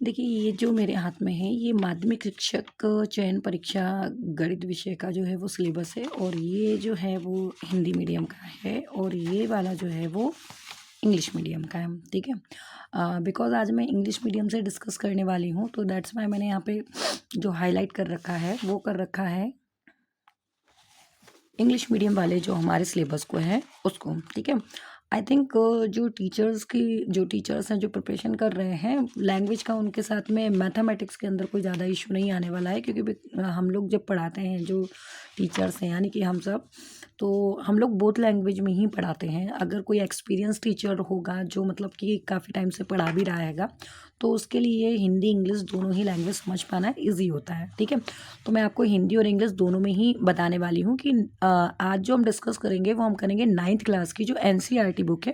देखिए, ये जो मेरे हाथ में है, ये माध्यमिक शिक्षक चयन परीक्षा गणित विषय का जो है वो सिलेबस है, और ये जो है वो हिंदी मीडियम का है, और ये वाला जो है वो इंग्लिश मीडियम का है। ठीक है। बिकॉज़ आज मैं इंग्लिश मीडियम से डिस्कस करने वाली हूँ, तो दैट्स वाई मैंने यहाँ पे जो हाईलाइट कर रखा है वो कर रखा है इंग्लिश मीडियम वाले जो हमारे सिलेबस को है उसको। ठीक है। आई थिंक जो टीचर्स हैं जो प्रिपरेशन कर रहे हैं लैंग्वेज का, उनके साथ में मैथमेटिक्स के अंदर कोई ज़्यादा इशू नहीं आने वाला है, क्योंकि हम लोग जब पढ़ाते हैं, जो टीचर्स हैं यानी कि हम सब, तो हम लोग बोथ लैंग्वेज में ही पढ़ाते हैं। अगर कोई एक्सपीरियंस टीचर होगा जो मतलब कि काफ़ी टाइम से पढ़ा भी रहा हैगा, तो उसके लिए हिंदी इंग्लिश दोनों ही लैंग्वेज समझ पाना ईजी होता है। ठीक है। तो मैं आपको हिंदी और इंग्लिश दोनों में ही बताने वाली हूँ कि आज जो हम डिस्कस करेंगे वो हम करेंगे 9th क्लास की जो एनसीईआरटी बुक है,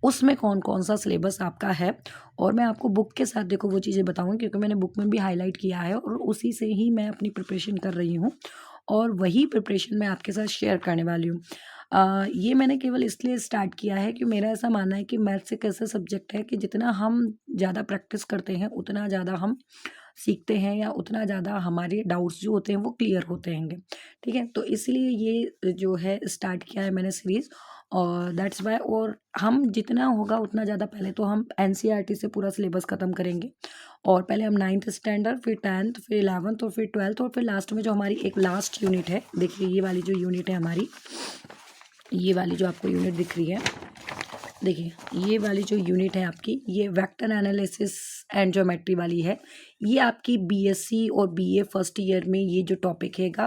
उसमें कौन कौन सा सिलेबस आपका है। और मैं आपको बुक के साथ देखो वो चीज़ें बताऊँगी, क्योंकि मैंने बुक में भी हाईलाइट किया है और उसी से ही मैं अपनी प्रिपरेशन कर रही हूँ, और वही प्रिपरेशन मैं आपके साथ शेयर करने वाली हूँ। ये मैंने केवल इसलिए स्टार्ट किया है कि मेरा ऐसा मानना है कि मैथ्स एक ऐसा सब्जेक्ट है कि जितना हम ज़्यादा प्रैक्टिस करते हैं उतना ज़्यादा हम सीखते हैं, या उतना ज़्यादा हमारे डाउट्स जो होते हैं वो क्लियर होते हैंगे। ठीक है। तो इसलिए ये जो है स्टार्ट किया है मैंने सीरीज़, और दैट्स वाई। और हम जितना होगा उतना ज़्यादा पहले तो हम एनसीईआरटी से पूरा सिलेबस ख़त्म करेंगे, और पहले हम 9th स्टैंडर्ड, फिर 10th, फिर 11th, और फिर 12th, और फिर लास्ट में जो हमारी एक लास्ट यूनिट है, देखिए ये वाली जो यूनिट है हमारी, ये वाली जो आपको यूनिट दिख रही है, देखिए ये वाली जो यूनिट है आपकी, ये वेक्टर एनालिसिस एंड ज्योमेट्री वाली है। ये आपकी बीएससी और बीए फर्स्ट ईयर में ये जो टॉपिक हैगा,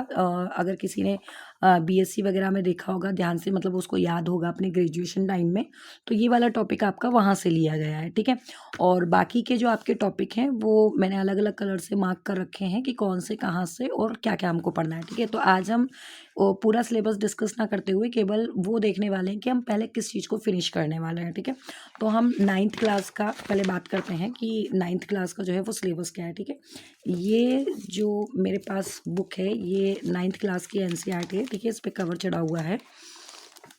अगर किसी ने बीएससी वगैरह में देखा होगा ध्यान से, मतलब उसको याद होगा अपने ग्रेजुएशन टाइम में, तो ये वाला टॉपिक आपका वहाँ से लिया गया है। ठीक है। और बाकी के जो आपके टॉपिक हैं वो मैंने अलग अलग कलर से मार्क कर रखे हैं कि कौन से कहाँ से और क्या क्या हमको पढ़ना है। ठीक है। तो आज हम वो पूरा सिलेबस डिस्कस ना करते हुए केवल वो देखने वाले हैं कि हम पहले किस चीज़ को फिनिश करने वाले हैं। ठीक है। तो हम 9th क्लास का पहले बात करते हैं कि 9th क्लास का जो है वो सिलेबस क्या है। ठीक है। ये जो मेरे पास बुक है ये 9th क्लास की एनसीईआरटी है। ठीक है। इस पे कवर चढ़ा हुआ है।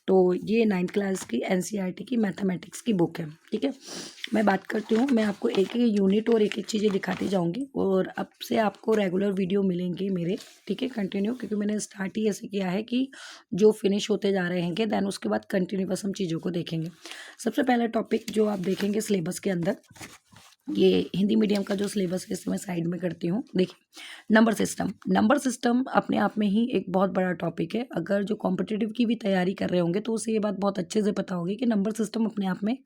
तो ये 9th क्लास की एनसीईआरटी की मैथमेटिक्स की बुक है। ठीक है। मैं बात करती हूँ, मैं आपको एक एक यूनिट और एक एक चीज़ें दिखाती जाऊँगी, और अब से आपको रेगुलर वीडियो मिलेंगे मेरे। ठीक है, कंटिन्यू, क्योंकि मैंने स्टार्ट ही ऐसे किया है कि जो फिनिश होते जा रहे हैं देन उसके बाद कंटिन्यूअस हम चीज़ों को देखेंगे। सबसे पहला टॉपिक जो आप देखेंगे सिलेबस के अंदर, ये हिंदी मीडियम का जो सिलेबस है इसे मैं साइड में करती हूँ। देखिए, नंबर सिस्टम अपने आप में ही एक बहुत बड़ा टॉपिक है। अगर जो कॉम्पिटिटिव की भी तैयारी कर रहे होंगे तो उसे ये बात बहुत अच्छे से पता होगी कि नंबर सिस्टम अपने आप में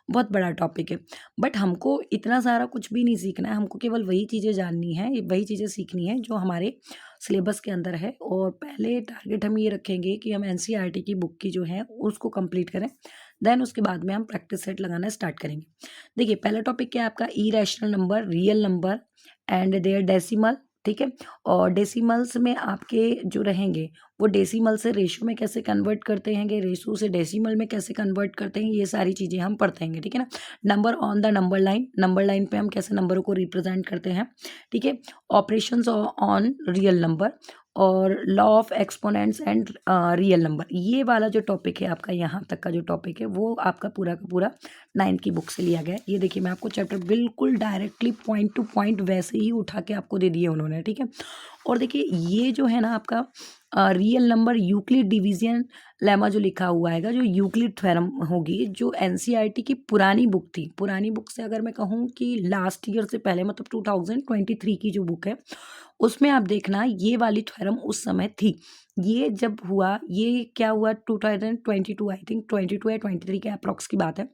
बहुत बड़ा टॉपिक है। बट हमको इतना सारा कुछ भी नहीं सीखना है, हमको केवल वही चीज़ें जाननी है, वही चीज़ें सीखनी है जो हमारे सिलेबस के अंदर है। और पहले टारगेट हम ये रखेंगे कि हम एनसीईआरटी की बुक की जो है उसको कंप्लीट करें, देन उसके बाद में हम प्रैक्टिस सेट लगाना स्टार्ट करेंगे। देखिए, पहला टॉपिक क्या है आपका, irrational number, real number and their decimal. ठीक है। और डेसिमल्स में आपके जो रहेंगे वो डेसिमल से रेशो में कैसे कन्वर्ट करते हैं, रेशो से डेसिमल में कैसे कन्वर्ट करते हैं, ये सारी चीज़ें हम पढ़ते हैं। ठीक है ना। Number on the number line पे हम कैसे नंबरों को रिप्रेजेंट करते हैं। ठीक है। ऑपरेशंस ऑन रियल नंबर, और law of exponents and real number, ये वाला जो टॉपिक है आपका, यहाँ तक का जो टॉपिक है वो आपका पूरा का पूरा 9th की बुक से लिया गया है। ये देखिए, मैं आपको चैप्टर बिल्कुल डायरेक्टली पॉइंट टू पॉइंट वैसे ही उठा के आपको दे दिए उन्होंने। ठीक है। और देखिए, ये जो है ना आपका real number Euclid division lemma जो लिखा हुआ है, जो यूक्लिड थ्योरम होगी, जो एनसीईआरटी की पुरानी बुक थी, पुरानी बुक से अगर मैं कहूँ कि लास्ट ईयर से पहले, मतलब 2023 की जो बुक है, उसमें आप देखना ये वाली थ्योरम उस समय थी। ये जब हुआ, ये क्या हुआ, 2022, आई थिंक 22 या 23 के अप्रॉक्स की बात है।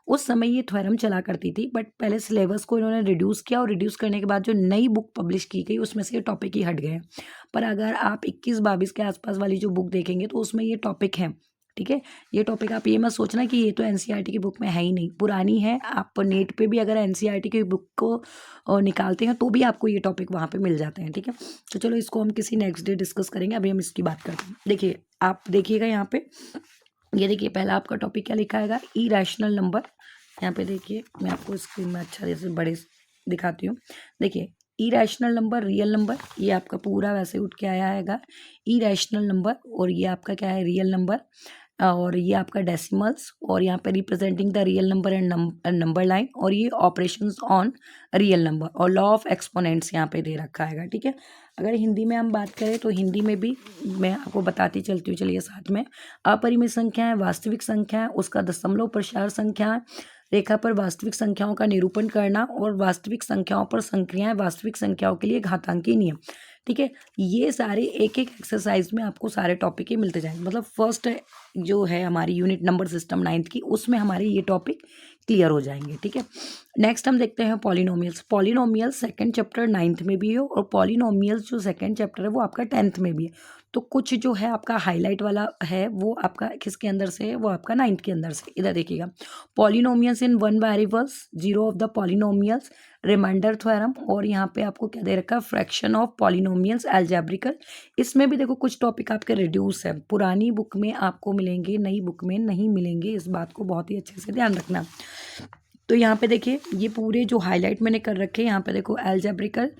उस समय ये थ्योरम चला करती थी, बट पहले सिलेबस को इन्होंने रिड्यूस किया, और रिड्यूस करने के बाद जो नई बुक पब्लिश की गई उसमें से ये टॉपिक ही हट गए हैं। पर अगर आप 21-22 के आसपास वाली जो बुक देखेंगे तो उसमें ये टॉपिक है। ठीक है। ये टॉपिक, आप ये मत सोचना कि ये तो एनसीईआरटी की बुक में है ही नहीं, पुरानी है। आप नेट पे भी अगर एनसीईआरटी की बुक को निकालते हैं तो भी आपको ये टॉपिक वहाँ पे मिल जाते हैं। ठीक है। तो चलो इसको हम किसी नेक्स्ट डे डिस्कस करेंगे, अभी हम इसकी बात करते हैं। देखिए, आप देखिएगा यहाँ पे, ये देखिए पहला आपका टॉपिक क्या लिखा है, इरेशनल नंबर। यहाँ पे देखिए, मैं आपको स्क्रीन में अच्छा जैसे बड़े दिखाती हूँ। देखिए, इरेशनल नंबर, रियल नंबर, ये आपका पूरा वैसे उठ के आया हैगा, इरेशनल नंबर, और ये आपका क्या है, रियल नंबर। और ये आपका डेसिमल्स, और यहाँ पे representing the real number and number line, और ये ऑपरेशंस ऑन रियल नंबर, और लॉ ऑफ एक्सपोनेंट्स यहाँ पे दे रखा है। ठीक है, अगर हिंदी में हम बात करें तो हिंदी में भी मैं आपको बताती चलती हूँ, चलिए साथ में। अपरिमित संख्या है, वास्तविक संख्या है, उसका दशमलव प्रसार संख्या है, रेखा पर वास्तविक संख्याओं का निरूपण करना, और वास्तविक संख्याओं पर संक्रियाएं वास्तविक संख्याओं के लिए घातांकी नियम। ठीक है, ये सारे एक एक एक्सरसाइज में आपको सारे टॉपिक ही मिलते जाएंगे। मतलब फर्स्ट जो है हमारी यूनिट नंबर सिस्टम 9th की, उसमें हमारे ये टॉपिक क्लियर हो जाएंगे। ठीक है, नेक्स्ट हम देखते हैं polynomials. Polynomials second chapter 9th में भी है, और पॉलिनोमियल्स जो सेकंड चैप्टर है वो आपका 10th में भी है। तो कुछ जो है आपका हाईलाइट वाला है वो आपका किसके अंदर से है, वो आपका 9th के अंदर से। इधर देखिएगा, polynomials in one variables, zero of the polynomials, remainder theorem, और यहाँ पे आपको क्या दे रखा है, फ्रैक्शन ऑफ पॉलिनोमियल्स, अलजेब्रिकल। इसमें भी देखो कुछ टॉपिक आपके रिड्यूस है, पुरानी बुक में आपको मिलेंगे, नई बुक में नहीं मिलेंगे, इस बात को बहुत ही अच्छे से ध्यान रखना। तो यहाँ पे देखिए, ये पूरे जो हाईलाइट मैंने कर रखे हैं, यहाँ पे देखो अलजेब्रिकल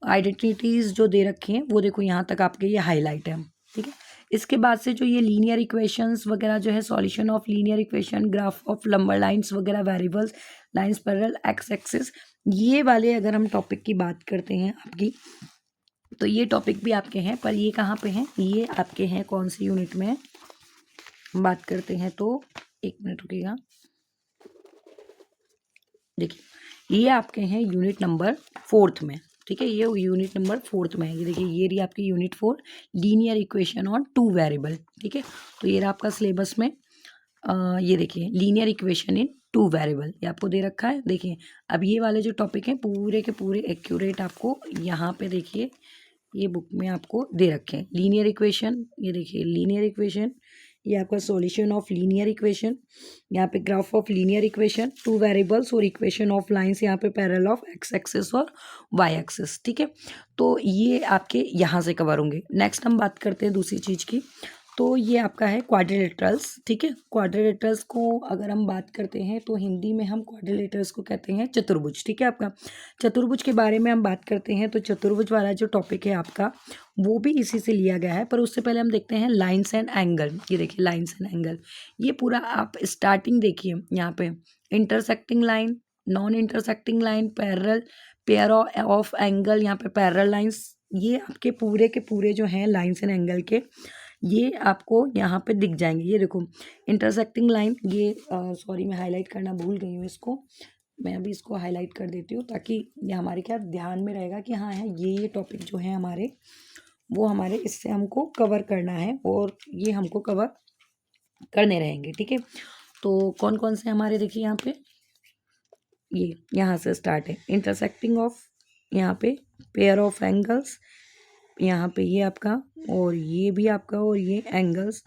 आइडेंटिटीज जो दे रखी हैं वो देखो यहाँ तक आपके ये हाईलाइट है। ठीक है, इसके बाद से जो ये लीनियर इक्वेशंस वगैरह जो है, solution of linear equation, graph of number lines वगैरह, variables, lines parallel, X axis, ये वाले अगर हम टॉपिक की बात करते हैं आपकी, तो ये टॉपिक भी आपके हैं। पर ये कहाँ पे हैं, ये आपके हैं कौन सी यूनिट में बात करते हैं, तो एक मिनट रुकिएगा। देखिए, ये आपके हैं यूनिट नंबर 4th में। ठीक है, ये यूनिट नंबर 4th में है। ये देखिए, ये रही आपकी unit 4, linear equation on 2 variable. ठीक है, तो ये रहा आपका सिलेबस में। ये देखिए, लीनियर इक्वेशन इन 2 वेरिएबल, ये आपको दे रखा है। देखिए, अब ये वाले जो टॉपिक हैं पूरे के पूरे एक्यूरेट आपको यहाँ पे देखिए ये बुक में आपको दे रखे हैं। लीनियर इक्वेशन, ये देखिए लीनियर इक्वेशन, ये आपका सॉल्यूशन ऑफ लीनियर इक्वेशन, यहाँ पे graph of linear equation, 2 variables, और इक्वेशन ऑफ लाइंस यहाँ पे पैरेलल ऑफ एक्स एक्सिस और वाई एक्सिस। ठीक है, तो ये आपके यहाँ से कवर होंगे। नेक्स्ट हम बात करते हैं दूसरी चीज़ की, तो ये आपका है क्वाड्रिलेटरल्स। ठीक है, क्वाड्रिलेटरल्स को अगर हम बात करते हैं तो हिंदी में हम क्वाड्रिलेटरल्स को कहते हैं चतुर्भुज। ठीक है, आपका चतुर्भुज के बारे में हम बात करते हैं, तो चतुर्भुज वाला जो टॉपिक है आपका वो भी इसी से लिया गया है। पर उससे पहले हम देखते हैं लाइन्स एंड एंगल। ये देखिए लाइन्स एंड एंगल, ये पूरा आप स्टार्टिंग देखिए, यहाँ पे intersecting line, non intersecting line, parallel, pair of angle, यहाँ पे पैरेलल लाइन्स, ये आपके पूरे के पूरे जो हैं लाइन्स एंड एंगल के, ये आपको यहाँ पे दिख जाएंगे। ये देखो इंटरसेक्टिंग लाइन, ये सॉरी मैं हाईलाइट करना भूल गई हूँ इसको, मैं अभी इसको हाईलाइट कर देती हूँ ताकि ये हमारे क्या ध्यान में रहेगा कि हाँ है ये टॉपिक जो है हमारे, वो हमारे इससे हमको कवर करना है, और ये हमको कवर करने रहेंगे। ठीक है, तो कौन कौन से हमारे देखिए यहाँ पे, ये यहाँ से स्टार्ट है इंटरसेक्टिंग ऑफ, यहाँ पे पेयर ऑफ एंगल्स, यहाँ पे ये आपका, और ये भी आपका, और ये एंगल्स,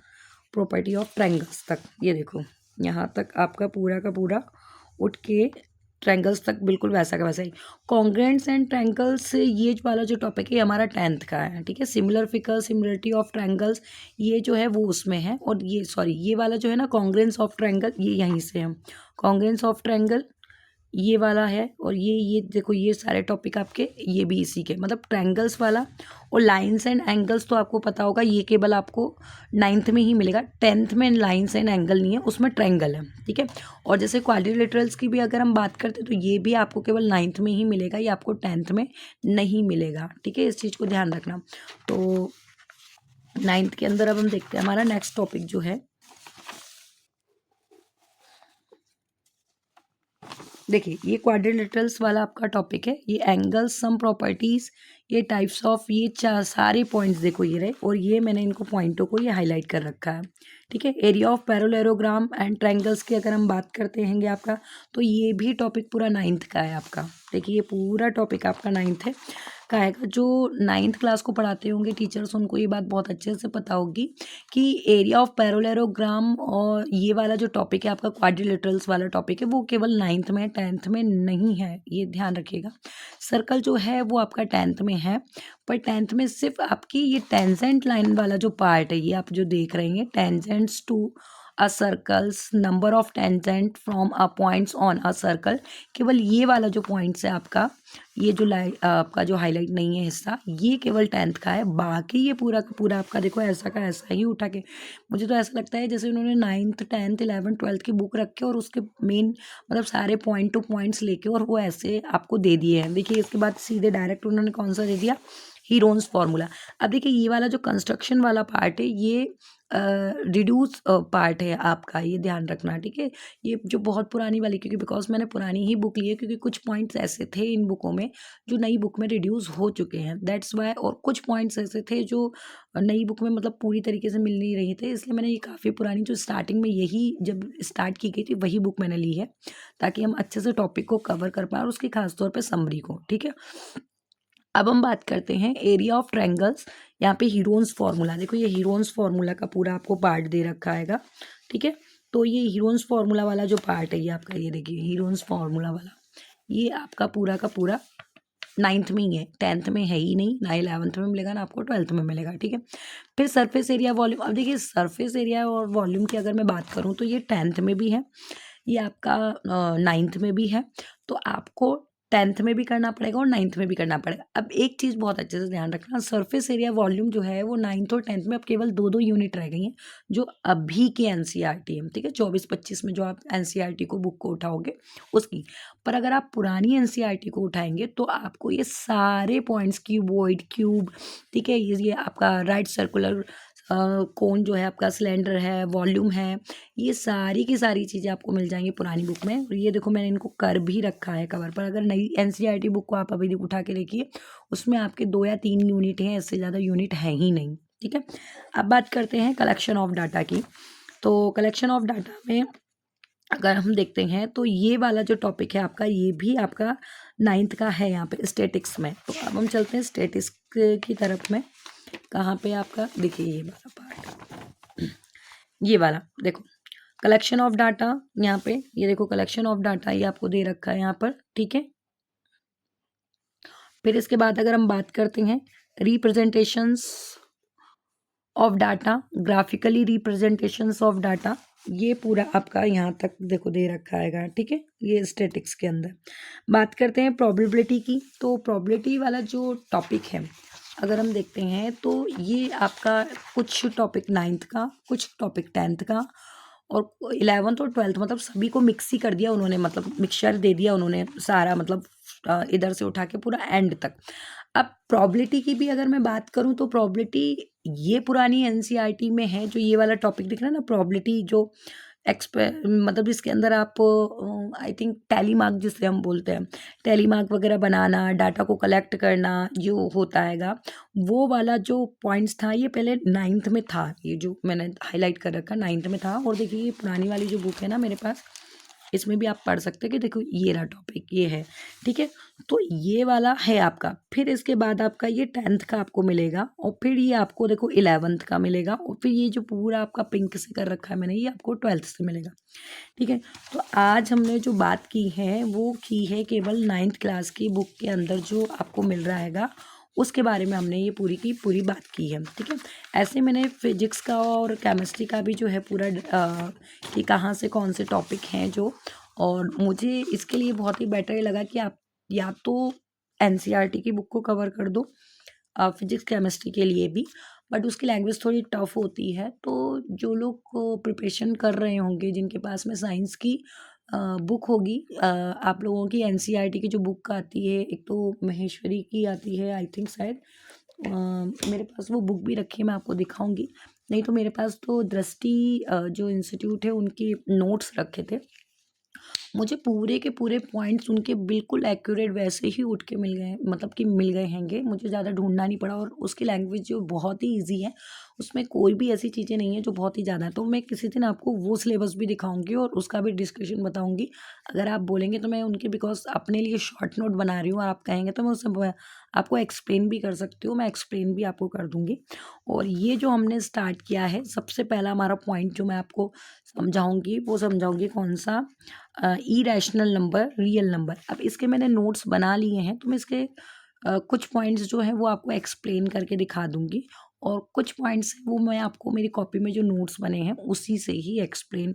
प्रॉपर्टी ऑफ ट्रायंगल्स तक। ये देखो यहाँ तक आपका पूरा का पूरा उठ के ट्रायंगल्स तक बिल्कुल वैसा का वैसा ही। कॉन्ग्रेंट्स एंड ट्रायंगल्स, ये वाला जो टॉपिक है हमारा 10th का है। ठीक है, similar figure, similarity of triangles, ये जो है वो उसमें है। और ये सॉरी ये वाला जो है ना कॉन्ग्रेंस ऑफ ट्रायंगल, ये यहीं से है, कॉन्ग्रेंस ऑफ ट्रायंगल ये वाला है। और ये देखो ये सारे टॉपिक आपके ये भी इसी के, मतलब ट्रायंगल्स वाला। और लाइंस एंड एंगल्स तो आपको पता होगा ये केवल आपको 9th में ही मिलेगा, 10th में लाइंस एंड एंगल नहीं है, उसमें ट्रायंगल है। ठीक है, और जैसे क्वाड्रिलेटरल्स की भी अगर हम बात करते हैं तो ये भी आपको केवल 9th में ही मिलेगा, ये आपको 10th में नहीं मिलेगा। ठीक है, इस चीज़ को ध्यान रखना। तो 9th के अंदर अब हम देखते हैं हमारा नेक्स्ट टॉपिक जो है, देखिए ये क्वाड्रिलेटरल्स वाला आपका टॉपिक है। ये एंगल्स, सम प्रॉपर्टीज, ये टाइप्स ऑफ, ये सारे पॉइंट्स देखो ये रहे, और ये मैंने इनको पॉइंटों को ये हाईलाइट कर रखा है। ठीक है, area of parallelogram and triangles की अगर हम बात करते हैं आपका, तो ये भी टॉपिक पूरा 9th का है आपका। देखिए ये पूरा टॉपिक आपका 9th है का है। जो 9th क्लास को पढ़ाते होंगे टीचर्स, उनको ये बात बहुत अच्छे से पता होगी कि एरिया ऑफ पैरेललोग्राम और ये वाला जो टॉपिक है आपका क्वाड्रिलेटरल्स वाला टॉपिक है, वो केवल 9th में, 10th में नहीं है, ये ध्यान रखिएगा। सर्कल जो है वो आपका 10th में है, पर 10th में सिर्फ आपकी ये टेंजेंट लाइन वाला जो पार्ट है, ये आप जो देख रहे हैं tangents to a circles, number of tangent from a points on a circle. केवल ये वाला जो पॉइंट्स है आपका, ये जो आपका जो हाईलाइट नहीं है हिस्सा, ये केवल 10th का है। बाकी ये पूरा का पूरा आपका देखो ऐसा का ऐसा ही उठा के, मुझे तो ऐसा लगता है जैसे उन्होंने 9th 10th 11th 12th की बुक रख के और उसके मेन मतलब सारे पॉइंट टू पॉइंट्स लेके और वो ऐसे आपको दे दिए हैं। देखिए इसके बाद सीधे डायरेक्ट उन्होंने कौन सा दे दिया, हीरोन्स फार्मूला। अब देखिए ये वाला जो कंस्ट्रक्शन वाला पार्ट है, ये रिड्यूस पार्ट है आपका, ये ध्यान रखना, ठीक है। ये जो बहुत पुरानी वाली, क्योंकि बिकॉज मैंने पुरानी ही बुक ली है, क्योंकि कुछ पॉइंट्स ऐसे थे इन बुकों में जो नई बुक में रिड्यूस हो चुके हैं, दैट्स वाई। और कुछ पॉइंट्स ऐसे थे जो नई बुक में मतलब पूरी तरीके से मिल नहीं रहे थे, इसलिए मैंने ये काफ़ी पुरानी जो स्टार्टिंग में यही जब स्टार्ट की गई थी वही बुक मैंने ली है, ताकि हम अच्छे से टॉपिक को कवर कर पाएँ और उसकी खासतौर पर समरी को, ठीक है। अब हम बात करते हैं एरिया ऑफ ट्रायंगल्स। यहाँ पे हीरोन्स फार्मूला, देखो ये हीरोन्स फार्मूला का पूरा आपको पार्ट दे रखा हैगा, ठीक है। तो ये हीरोन्स फार्मूला वाला जो पार्ट है ये आपका, ये देखिए हीरोन्स फार्मूला वाला, ये आपका पूरा का पूरा 9th में ही है, 10th में है ही नहीं, ना 11th में मिलेगा ना आपको 12th में मिलेगा, ठीक है। फिर सरफेस एरिया वॉल्यूम, अब देखिए सरफेस एरिया और वॉल्यूम की अगर मैं बात करूँ तो ये 10th में भी है, ये आपका 9th में भी है। तो आपको 10th में भी करना पड़ेगा और 9th में भी करना पड़ेगा। अब एक चीज़ बहुत अच्छे से ध्यान रखना, सरफेस एरिया वॉल्यूम जो है वो 9th और 10th में अब केवल 2-2 यूनिट रह गई हैं, जो अभी के एनसीईआरटी है, ठीक है। 24-25 में जो आप एनसीईआरटी को बुक को उठाओगे उसकी। पर अगर आप पुरानी एनसीईआरटी को उठाएंगे तो आपको ये सारे पॉइंट्स, क्यूबॉइड, क्यूब, ठीक है, ये आपका राइट सर्कुलर कोन जो है आपका, सिलेंडर है, वॉल्यूम है, ये सारी की सारी चीज़ें आपको मिल जाएंगी पुरानी बुक में। और ये देखो मैंने इनको कर भी रखा है कवर पर। अगर नई एनसीईआरटी बुक को आप अभी उठा के देखिए, उसमें आपके 2 या 3 यूनिट हैं, इससे ज़्यादा यूनिट है ही नहीं, ठीक है। अब बात करते हैं कलेक्शन ऑफ डाटा की। तो कलेक्शन ऑफ डाटा में अगर हम देखते हैं तो ये वाला जो टॉपिक है आपका, ये भी आपका 9th का है यहाँ पे स्टैटिक्स में। तो अब हम चलते हैं स्टैटिक्स की तरफ में। कहाँ पे आपका, देखिए ये वाला पार्ट, ये वाला देखो कलेक्शन ऑफ डाटा, यहाँ पे ये देखो कलेक्शन ऑफ डाटा ये आपको दे रखा है यहाँ पर, ठीक है। फिर इसके बाद अगर हम बात करते हैं representations of data, graphically representations of data, ये पूरा आपका यहाँ तक देखो दे रखा है, ठीक है, ये स्टैटिक्स के अंदर। बात करते हैं प्रोबेबिलिटी की। तो प्रोबेबिलिटी वाला जो टॉपिक है अगर हम देखते हैं तो ये आपका कुछ टॉपिक 9th का, कुछ टॉपिक 10th का और 11th और 12th, मतलब सभी को मिक्स ही कर दिया उन्होंने, मतलब मिक्सचर दे दिया उन्होंने सारा, मतलब इधर से उठा के पूरा एंड तक। अब प्रोबेबिलिटी की भी अगर मैं बात करूं तो प्रोबेबिलिटी ये पुरानी एनसीईआरटी में है, जो ये वाला टॉपिक दिख रहा है ना, प्रोबेबिलिटी जो मतलब इसके अंदर आप आई थिंक टैली मार्क जिसे हम बोलते हैं, टैली मार्क वगैरह बनाना, डाटा को कलेक्ट करना जो होता हैगा, वो वाला जो पॉइंट्स था ये पहले 9th में था, ये जो मैंने हाईलाइट कर रखा 9th में था। और देखिए ये पुरानी वाली जो बुक है ना मेरे पास, इसमें भी आप पढ़ सकते हैं कि देखो ये रहा टॉपिक, ये है, ठीक है। तो ये वाला है आपका। फिर इसके बाद आपका ये 10th का आपको मिलेगा और फिर ये आपको देखो 11th का मिलेगा और फिर ये जो पूरा आपका पिंक से कर रखा है मैंने, ये आपको 12th से मिलेगा, ठीक है। तो आज हमने जो बात की है वो की है केवल 9th क्लास की बुक के अंदर जो आपको मिल रहा हैगा, उसके बारे में हमने ये पूरी की पूरी बात की है, ठीक है। ऐसे मैंने फिजिक्स का और केमिस्ट्री का भी जो है पूरा कि कहाँ से कौन से टॉपिक हैं जो, और मुझे इसके लिए बहुत ही बेटर लगा कि आप या तो एनसीईआरटी की बुक को कवर कर दो फिजिक्स केमिस्ट्री के लिए भी, बट उसकी लैंग्वेज थोड़ी टफ होती है। तो जो लोग प्रिपरेशन कर रहे होंगे, जिनके पास में साइंस की बुक होगी, आप लोगों की एनसीईआरटी की जो बुक आती है, एक तो महेश्वरी की आती है आई थिंक शायद, मेरे पास वो बुक भी रखी है, मैं आपको दिखाऊंगी। नहीं तो मेरे पास तो दृष्टि जो इंस्टीट्यूट है उनकी नोट्स रखे थे, मुझे पूरे के पूरे पॉइंट्स उनके बिल्कुल एक्यूरेट वैसे ही उठ के मिल गए, मतलब कि मिल गए हैंगे, मुझे ज़्यादा ढूंढना नहीं पड़ा। और उसकी लैंग्वेज जो बहुत ही ईजी है, उसमें कोई भी ऐसी चीज़ें नहीं है जो बहुत ही ज़्यादा है। तो मैं किसी दिन आपको वो सिलेबस भी दिखाऊंगी और उसका भी डिस्कशन बताऊंगी। अगर आप बोलेंगे तो मैं उनके, बिकॉज अपने लिए शॉर्ट नोट बना रही हूँ, आप कहेंगे तो मैं उससे आपको एक्सप्लेन भी कर सकती हूँ, मैं एक्सप्लेन भी आपको कर दूंगी। और ये जो हमने स्टार्ट किया है, सबसे पहला हमारा पॉइंट जो मैं आपको समझाऊंगी वो समझाऊंगी कौन सा, इरेशनल नंबर, रियल नंबर। अब इसके मैंने नोट्स बना लिए हैं, तो मैं इसके कुछ पॉइंट्स जो हैं वो आपको एक्सप्लेन करके दिखा दूंगी। और कुछ पॉइंट्स हैं वो मैं आपको मेरी कॉपी में जो नोट्स बने हैं उसी से ही एक्सप्लेन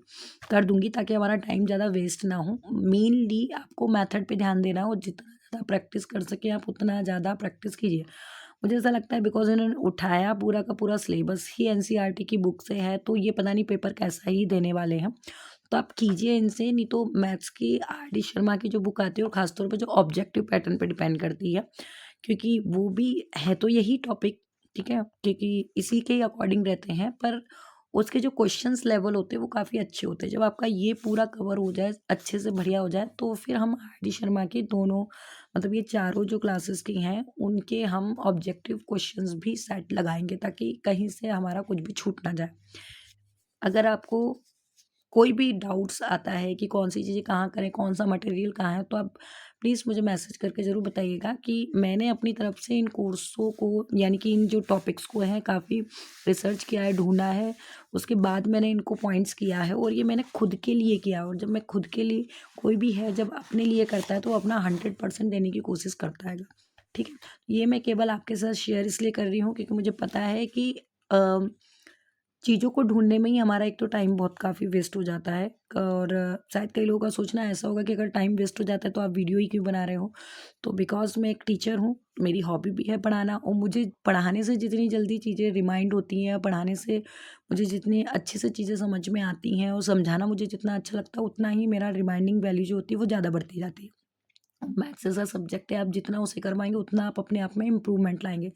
कर दूँगी, ताकि हमारा टाइम ज़्यादा वेस्ट ना हो। मेनली आपको मेथड पे ध्यान देना है और जितना ज़्यादा प्रैक्टिस कर सकें आप उतना ज़्यादा प्रैक्टिस कीजिए। मुझे ऐसा लगता है बिकॉज़ इन्होंने उठाया पूरा का पूरा सिलेबस ही एनसीईआरटी की बुक से है, तो ये पता नहीं पेपर कैसा ही देने वाले हैं। तो आप कीजिए इनसे, नहीं तो मैथ्स की आर.डी. शर्मा की जो बुक आती है वो ख़ास तौर पे जो ऑब्जेक्टिव पैटर्न पे डिपेंड करती है, क्योंकि वो भी है तो यही टॉपिक, ठीक है? क्योंकि इसी के ही अकॉर्डिंग रहते हैं, पर उसके जो क्वेश्चंस लेवल होते हैं वो काफ़ी अच्छे होते हैं। जब आपका ये पूरा कवर हो जाए, अच्छे से बढ़िया हो जाए, तो फिर हम आर.डी. शर्मा के दोनों, मतलब ये चारों जो क्लासेस की हैं, उनके हम ऑब्जेक्टिव क्वेश्चंस भी सेट लगाएँगे, ताकि कहीं से हमारा कुछ भी छूट ना जाए। अगर आपको कोई भी डाउट्स आता है कि कौन-सी चीज़ें कहाँ करें, कौन-सा मटेरियल कहाँ है, तो आप प्लीज़ मुझे मैसेज करके ज़रूर बताइएगा कि मैंने अपनी तरफ से इन कोर्सों को, यानी कि इन जो टॉपिक्स को है, काफ़ी रिसर्च किया है, ढूँढा है। उसके बाद मैंने इनको पॉइंट्स किया है, और ये मैंने खुद के लिए किया है। और जब मैं खुद के लिए, कोई भी है जब अपने लिए करता है तो वो अपना 100% देने की कोशिश करता हैगा, ठीक है? ये मैं केवल आपके साथ शेयर इसलिए कर रही हूँ क्योंकि मुझे पता है कि अ चीज़ों को ढूँढने में ही हमारा एक तो टाइम बहुत काफ़ी वेस्ट हो जाता है, और शायद कई लोगों का सोचना ऐसा होगा कि अगर टाइम वेस्ट हो जाता है तो आप वीडियो ही क्यों बना रहे हो? तो बिकॉज़ मैं एक टीचर हूँ, मेरी हॉबी भी है पढ़ाना, और मुझे पढ़ाने से जितनी जल्दी चीज़ें रिमाइंड होती हैं, पढ़ाने से मुझे जितनी अच्छे से चीज़ें समझ में आती हैं और समझाना मुझे जितना अच्छा लगता है, उतना ही मेरा रिमाइंडिंग वैल्यू जो होती है वो ज़्यादा बढ़ती जाती है। मैथ्स ऐसा सब्जेक्ट है, आप जितना उसे करवाएँगे उतना आप अपने आप में इम्प्रूवमेंट लाएँगे।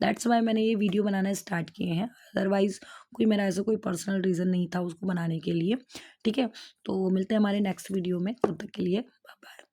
दैट्स व्हाई मैंने ये वीडियो बनाना स्टार्ट किए हैं। अदरवाइज़ कोई मेरा ऐसा कोई पर्सनल रीज़न नहीं था उसको बनाने के लिए, ठीक है? तो मिलते हैं हमारे नेक्स्ट वीडियो में, तब तक के लिए बाय बाय।